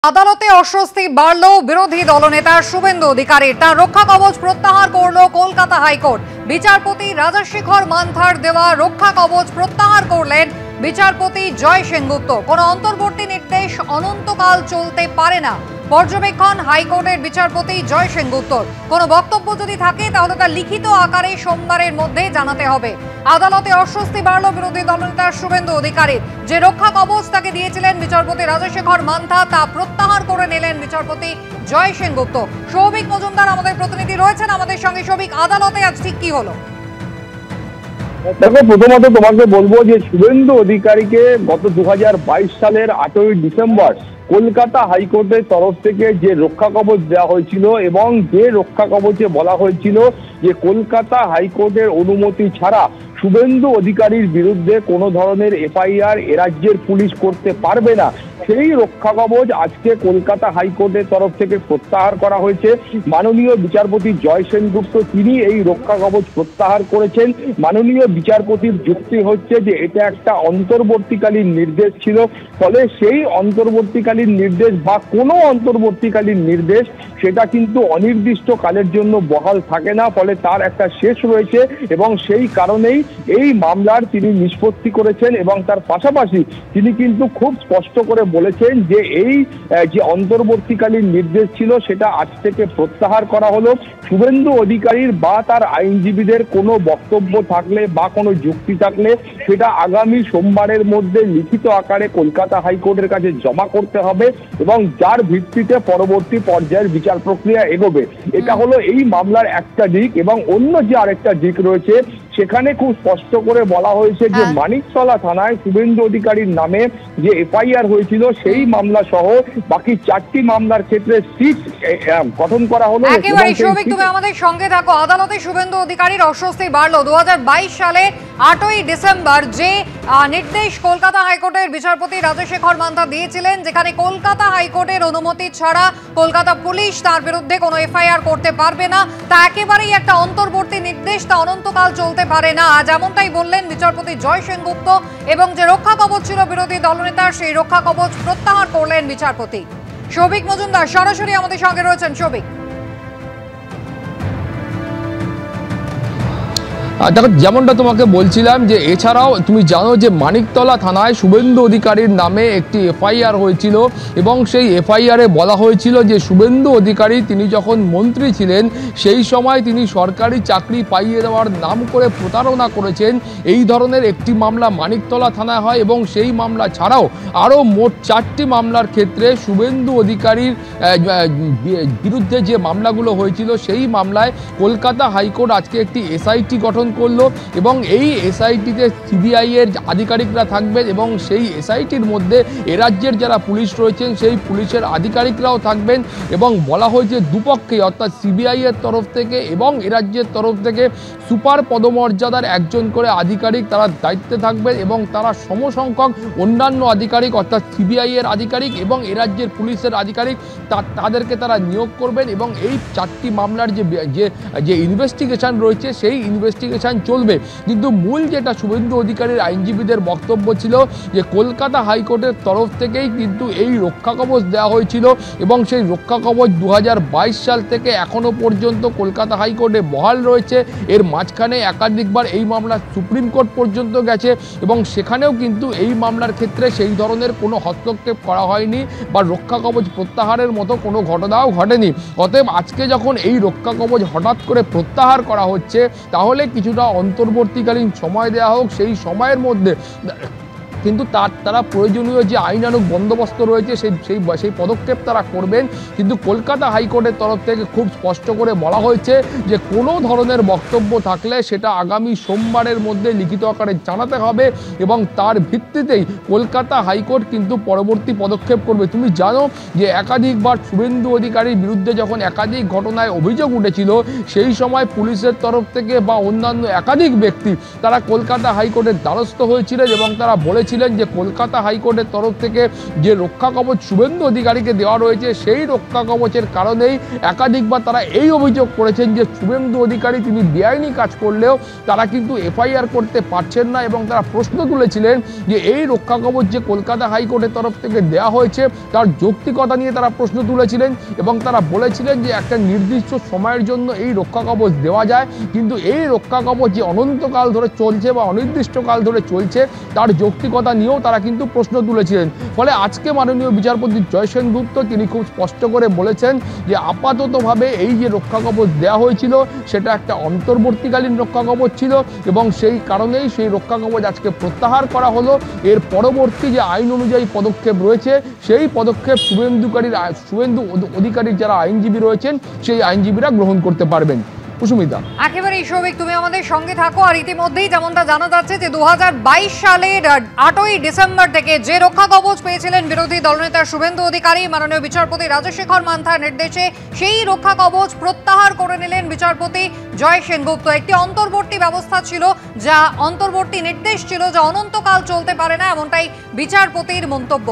আদালতে অস্বস্তি বাড়ল বিরোধী দলনেতা শুভেন্দু অধিকারীর। তার রক্ষা কবচ প্রত্যাহার করল কলকাতা হাইকোর্ট। বিচারপতি রাজশেখর মান্থার দেওয়া রক্ষা কবচ প্রত্যাহার করলেন বিচারপতি জয় সেনগুপ্ত। কোনো অন্তর্বর্তী নির্দেশ অনন্তকাল চলতে পারে না, পর্যবেক্ষণ হাইকোর্টের বিচারপতি জয় সেনগুপ্তর। কোনো বক্তব্য যদি থাকে তাহলে তা লিখিত আকারে সোমবারের মধ্যে জানাতে হবে। আদালতে অস্বস্তি বাড়ল বিরোধী দলনেতা শুভেন্দু অধিকারীর। যে রক্ষা কবচ তাকে দিয়েছিলেন বিচারপতি রাজশেখর মান্থা, তা প্রত্যাহার করে নিলেন বিচারপতি জয় সেনগুপ্ত। সৌভিক মজুমদার আমাদের প্রতিনিধি রয়েছেন আমাদের সঙ্গে। সৌভিক, আদালতে আজ ঠিক কি হলো? দেখো, প্রথমত তোমাকে বলবো যে শুভেন্দু অধিকারীকে গত 2022 সালের 8ই ডিসেম্বর কলকাতা হাইকোর্টের তরফ থেকে যে রক্ষা কবচ দেওয়া হয়েছিল এবং যে রক্ষা কবচে বলা হয়েছিল যে কলকাতা হাইকোর্টের অনুমতি ছাড়া শুভেন্দু অধিকারীর বিরুদ্ধে কোনো ধরনের এফআইআর এ রাজ্যের পুলিশ করতে পারবে না, সেই রক্ষা কবচ আজকে কলকাতা হাইকোর্টের তরফ থেকে প্রত্যাহার করা হয়েছে। মাননীয় বিচারপতি জয় সেনগুপ্ত তিনি এই রক্ষা কবচ প্রত্যাহার করেছেন। মাননীয় বিচারপতির যুক্তি হচ্ছে যে এটা একটা অন্তর্বর্তীকালীন নির্দেশ ছিল, ফলে সেই অন্তর্বর্তীকালীন নির্দেশ বা কোনো অন্তর্বর্তীকালীন নির্দেশ সেটা কিন্তু অনির্দিষ্ট কালের জন্য বহাল থাকে না, ফলে তার একটা শেষ রয়েছে এবং সেই কারণেই এই মামলার তিনি নিষ্পত্তি করেছেন। এবং তার পাশাপাশি তিনি কিন্তু খুব স্পষ্ট করে বলেছেন যে এই যে অন্তর্বর্তীকালীন নির্দেশ ছিল সেটা আজ থেকে প্রত্যাহার করা হলো। শুভেন্দু অধিকারীর বা তার আইনজীবীদের কোনো বক্তব্য থাকলে বা কোনো যুক্তি থাকলে সেটা আগামী সোমবারের মধ্যে লিখিত আকারে কলকাতা হাইকোর্টের কাছে জমা করতে হবে এবং যার ভিত্তিতে পরবর্তী পর্যায়ের বিচার প্রক্রিয়া এগোবে। এটা হলো এই মামলার একটা দিক। এবং অন্য যে আরেকটা দিক রয়েছে সেখানে খুব স্পষ্ট করে বলা হয়েছে যে মানিকতলা থানায় শুভেন্দু অধিকারীর নামে যে এফআইআর হয়েছিল সেই মামলা সহ বাকি 4টি মামলার ক্ষেত্রে সিট গঠন করা হলো। একেবারে সৌভিক, তুমি আমাদের সঙ্গে থাকো। আদালতে শুভেন্দু অধিকারীর অস্বস্তি বাড়ল। 2022 সালে 8ই ডিসেম্বর যে নির্দেশ কলকাতা হাইকোর্টের বিচারপতি রাজশেখর মান্থা দিয়েছিলেন, যেখানে কলকাতা হাইকোর্টের অনুমতি ছাড়া কলকাতা পুলিশ তার বিরুদ্ধে কোনো এফআইআর করতে পারবে না, তা একেবারেই একটা অন্তর্বর্তী নির্দেশ, তা অনন্তকাল চলতে পারে না, যেমনটাই বললেন বিচারপতি জয় সেনগুপ্ত। এবং যে রক্ষা কবচ ছিল বিরোধী দলনেতার, সেই রক্ষা কবচ প্রত্যাহার করলেন বিচারপতি। সৌভিক মজুমদার সরাসরি আমাদের সঙ্গে রয়েছেন। সৌভিক, দেখো, যেমনটা তোমাকে বলছিলাম যে এছাড়াও তুমি জানো যে মানিকতলা থানায় শুভেন্দু অধিকারীর নামে একটি এফআইআর হয়েছিল এবং সেই এফআইআরে বলা হয়েছিল যে শুভেন্দু অধিকারী তিনি যখন মন্ত্রী ছিলেন সেই সময় তিনি সরকারি চাকরি পাইয়ে দেওয়ার নাম করে প্রতারণা করেছেন। এই ধরনের একটি মামলা মানিকতলা থানায় হয় এবং সেই মামলা ছাড়াও আরও মোট 4টি মামলার ক্ষেত্রে শুভেন্দু অধিকারীর বিরুদ্ধে যে মামলাগুলো হয়েছিল সেই মামলায় কলকাতা হাইকোর্ট আজকে একটি এসআইটি গঠন করলো এবং এই এসআইটিতে সিবিআই এর আধিকারিকরা থাকবেন এবং সেই এসআইটির মধ্যে এ রাজ্যের যারা পুলিশ রয়েছেন সেই পুলিশের আধিকারিকরাও থাকবেন। এবং বলা হয়েছে দুপক্ষেই, অর্থাৎ সিবিআই এর তরফ থেকে এবং এ রাজ্যের তরফ থেকে সুপার পদমর্যাদার একজন করে আধিকারিক তারা দায়িত্বে থাকবেন এবং তারা সমসংখ্যক অন্যান্য আধিকারিক অর্থাৎ সিবিআই এর আধিকারিক এবং এ রাজ্যের পুলিশের আধিকারিক তাদেরকে তারা নিয়োগ করবেন। এবং এই 4টি মামলার যে ইনভেস্টিগেশন রয়েছে সেই ইনভেস্টিগেশন চলবে। কিন্তু মূল যেটা শুভেন্দু অধিকারীর আইনজীবীদের বক্তব্য ছিল যে কলকাতা হাইকোর্টের তরফ থেকেই কিন্তু এই রক্ষা কবচ দেওয়া হয়েছিল এবং সেই রক্ষা কবচ 2022 সাল থেকে এখনো পর্যন্ত কলকাতা হাইকোর্টে বহাল রয়েছে। এর মাঝখানে একাধিকবার এই মামলা সুপ্রিম কোর্ট পর্যন্ত গেছে এবং সেখানেও কিন্তু এই মামলার ক্ষেত্রে সেই ধরনের কোনো হস্তক্ষেপ করা হয়নি বা রক্ষা কবচ প্রত্যাহারের মতো কোনো ঘটনাও ঘটেনি। অতএব আজকে যখন এই রক্ষা কবচ হঠাৎ করে প্রত্যাহার করা হচ্ছে তাহলে কিছুটা অন্তর্বর্তীকালীন সময় দেওয়া হোক, সেই সময়ের মধ্যে কিন্তু তারা প্রয়োজনীয় যে আইনানুগ বন্দোবস্ত রয়েছে সেই পদক্ষেপ তারা করবেন। কিন্তু কলকাতা হাইকোর্টের তরফ থেকে খুব স্পষ্ট করে বলা হয়েছে যে কোনো ধরনের বক্তব্য থাকলে সেটা আগামী সোমবারের মধ্যে লিখিত আকারে জানাতে হবে এবং তার ভিত্তিতেই কলকাতা হাইকোর্ট কিন্তু পরবর্তী পদক্ষেপ করবে। তুমি জানো যে একাধিকবার শুভেন্দু অধিকারীর বিরুদ্ধে যখন একাধিক ঘটনায় অভিযোগ উঠেছিল সেই সময় পুলিশের তরফ থেকে বা অন্যান্য একাধিক ব্যক্তি তারা কলকাতা হাইকোর্টের দ্বারস্থ হয়েছিলেন এবং তারা বলেছিলেন বলেছিলেন যে কলকাতা হাইকোর্টের তরফ থেকে যে রক্ষা কবচ শুভেন্দু অধিকারীকে দেওয়া রয়েছে সেই রক্ষা কবচের কারণেই একাধিকবার তারা এই অভিযোগ করেছেন যে শুভেন্দু অধিকারী তিনি বেআইনি কাজ করলেও তারা কিন্তু এফআইআর করতে পারছেন না, এবং তারা প্রশ্ন তুলেছিলেন যে এই রক্ষা কবচ যে কলকাতা হাইকোর্টের তরফ থেকে দেওয়া হয়েছে তার যৌক্তিকতা নিয়ে তারা প্রশ্ন তুলেছিলেন, এবং তারা বলেছিলেন যে একটা নির্দিষ্ট সময়ের জন্য এই রক্ষা কবচ দেওয়া যায়, কিন্তু এই রক্ষা কবচ যে অনন্তকাল ধরে চলছে বা অনির্দিষ্টকাল ধরে চলছে তার যৌক্তিকতা নিয়েও তারা কিন্তু প্রশ্ন তুলেছিলেন। ফলে আজকে মাননীয় বিচারপতি জয় সেনগুপ্ত তিনি খুব স্পষ্ট করে বলেছেন যে আপাততভাবে এই যে রক্ষা কবচ দেওয়া হয়েছিল সেটা একটা অন্তর্বর্তীকালীন রক্ষা কবচ ছিল, এবং সেই কারণেই সেই রক্ষা কবচ আজকে প্রত্যাহার করা হলো। এর পরবর্তী যে আইন অনুযায়ী পদক্ষেপ রয়েছে সেই পদক্ষেপ শুভেন্দু অধিকারীর যারা আইনজীবী রয়েছেন সেই আইনজীবীরা গ্রহণ করতে পারবেন। কুসুমিতা, একেবারেই সৌভিক, তুমি আমাদের সঙ্গে থাকো। আর ইতিমধ্যেই যেমনটা জানা যাচ্ছে যে 2022 সালের 8ই ডিসেম্বর থেকে যে রক্ষা কবচ পেয়েছিলেন বিরোধী দলনেতা শুভেন্দু অধিকারী, মাননীয় বিচারপতি রাজশেখর মান্থার নির্দেশে সেই রক্ষা কবচ প্রত্যাহার করে নিলেন বিচারপতি জয় সেনগুপ্ত। একটি অন্তর্বর্তী ব্যবস্থা ছিল, যা অন্তর্বর্তী নির্দেশ ছিল, যা অনন্তকাল চলতে পারে না, এমনটাই বিচারপতির মন্তব্য।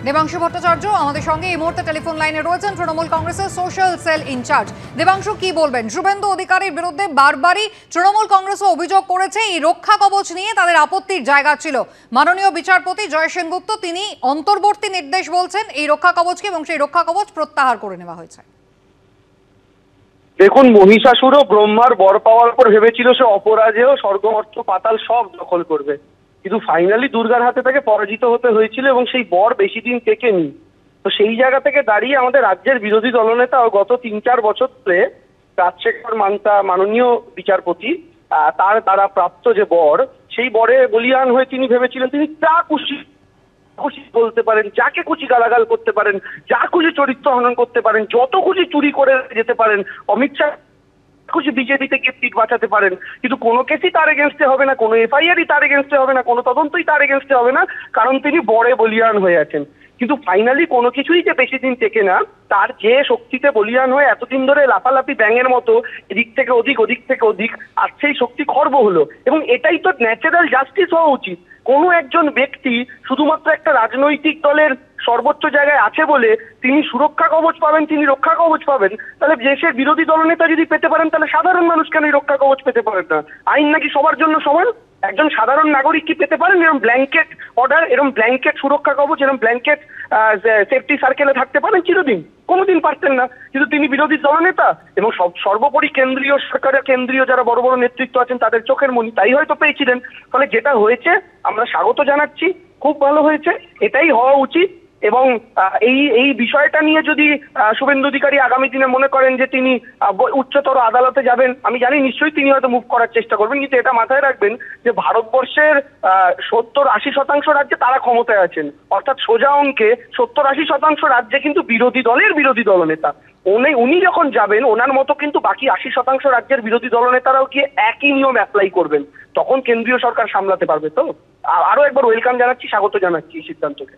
দেবাংশু ভট্টাচার্য আমাদের সঙ্গে এই মুহূর্তে টেলিফোন লাইনে রয়েছেন, তৃণমূল কংগ্রেসের সোশ্যাল সেল ইনচার্জ। দেবাংশু, কি বলবেন? শুভেন্দু অধিকারীর বিরুদ্ধে বারবারই তৃণমূল কংগ্রেসও অভিযোগ করেছে এই রক্ষা কবচ নিয়ে তাদের আপত্তির জায়গা ছিল। মাননীয় বিচারপতি জয় সেনগুপ্ত তিনি অন্তর্বর্তী নির্দেশ বলছেন এই রক্ষা কবচকে, এবং সেই রক্ষা কবচ প্রত্যাহার করে নেওয়া হয়েছে। দেখুন, মহিষাসুরও ব্রহ্মার বর পাওয়ার পর ভেবেছিল সে অপরাজেয় স্বর্গ মর্ত্য পাতাল সব দখল করবে, কিন্তু ফাইনালি দুর্গার হাতে তাকে পরাজিত হতে হয়েছিল, এবং সেই বর বেশি দিন টেকেনি। তো সেই জায়গা থেকে দাঁড়িয়ে আমাদের রাজ্যের বিরোধী দলনেতা গত 3-4 বছর ধরে রাজশেখর মান্থা মাননীয় বিচারপতি তার দ্বারা প্রাপ্ত যে বর, সেই বরে বলিয়ান হয়ে তিনি ভেবেছিলেন তিনি যা খুশি বলতে পারেন, যাকে খুশি গালাগাল করতে পারেন, যা খুশি চরিত্র হনন করতে পারেন, যত খুশি চুরি করে যেতে পারেন, অমিত শাহ খুশি বিজেপিতে গিয়ে সিট বাঁচাতে পারেন, কিন্তু কোনো কেসই তার এগেনস্টে হবে না, কোনো এফআইআরই তার এগেনস্টে হবে না, কোনো তদন্তই তার এগেনস্টে হবে না, কারণ তিনি বরে বলিয়ান হয়ে আছেন। কিন্তু ফাইনালি কোনো কিছুই যে বেশি দিন টেকে না, তার যে শক্তিতে বলিয়ান হয়ে এতদিন ধরে লাফালাফি ব্যাঙের মতো এদিক থেকে ওদিক ওদিক থেকে ওদিক, আর সেই শক্তি খর্ব হলো। এবং এটাই তো ন্যাচারাল জাস্টিস হওয়া উচিত। কোনো একজন ব্যক্তি শুধুমাত্র একটা রাজনৈতিক দলের সর্বোচ্চ জায়গায় আছে বলে তিনি সুরক্ষা কবচ পাবেন, তিনি রক্ষা কবচ পাবেন, তাহলে দেশের বিরোধী দলনেতা যদি পেতে পারেন তাহলে সাধারণ মানুষ কেন এই রক্ষা কবচ পেতে পারেন না? আইন নাকি সবার জন্য সমান? একজন সাধারণ নাগরিক কি পেতে পারেন এরকম ব্ল্যাঙ্কেট অর্ডার, এরকম ব্ল্যাঙ্কেট সুরক্ষা কবচ, এরকম ব্ল্যাঙ্কেট সেফটি সার্কেলে থাকতে পারেন চিরদিন? কোনোদিন পারতেন না। কিন্তু তিনি বিরোধী দলনেতা এবং সর্বোপরি কেন্দ্রীয় সরকারের কেন্দ্রীয় যারা বড় বড় নেতৃত্ব আছেন তাদের চোখের মনি, তাই হয়তো পেয়েছিলেন। ফলে যেটা হয়েছে আমরা স্বাগত জানাচ্ছি, খুব ভালো হয়েছে, এটাই হওয়া উচিত। এবং এই বিষয়টা নিয়ে যদি শুভেন্দু অধিকারী আগামী দিনে মনে করেন যে তিনি উচ্চতর আদালতে যাবেন, আমি জানি নিশ্চয়ই তিনি হয়তো মুভ করার চেষ্টা করবেন, কিন্তু এটা মাথায় রাখবেন যে ভারতবর্ষের 70-80% রাজ্যে তারা ক্ষমতায় আছেন, অর্থাৎ সোজা অঙ্কে 70-80% রাজ্যে কিন্তু বিরোধী দলের বিরোধী দলনেতা। উনি যখন যাবেন ওনার মতো কিন্তু বাকি 80% রাজ্যের বিরোধী দলনেতারাও গিয়ে একই নিয়ম অ্যাপ্লাই করবেন, তখন কেন্দ্রীয় সরকার সামলাতে পারবে। তো আরো একবার ওয়েলকাম জানাচ্ছি, স্বাগত জানাচ্ছি এই সিদ্ধান্তকে।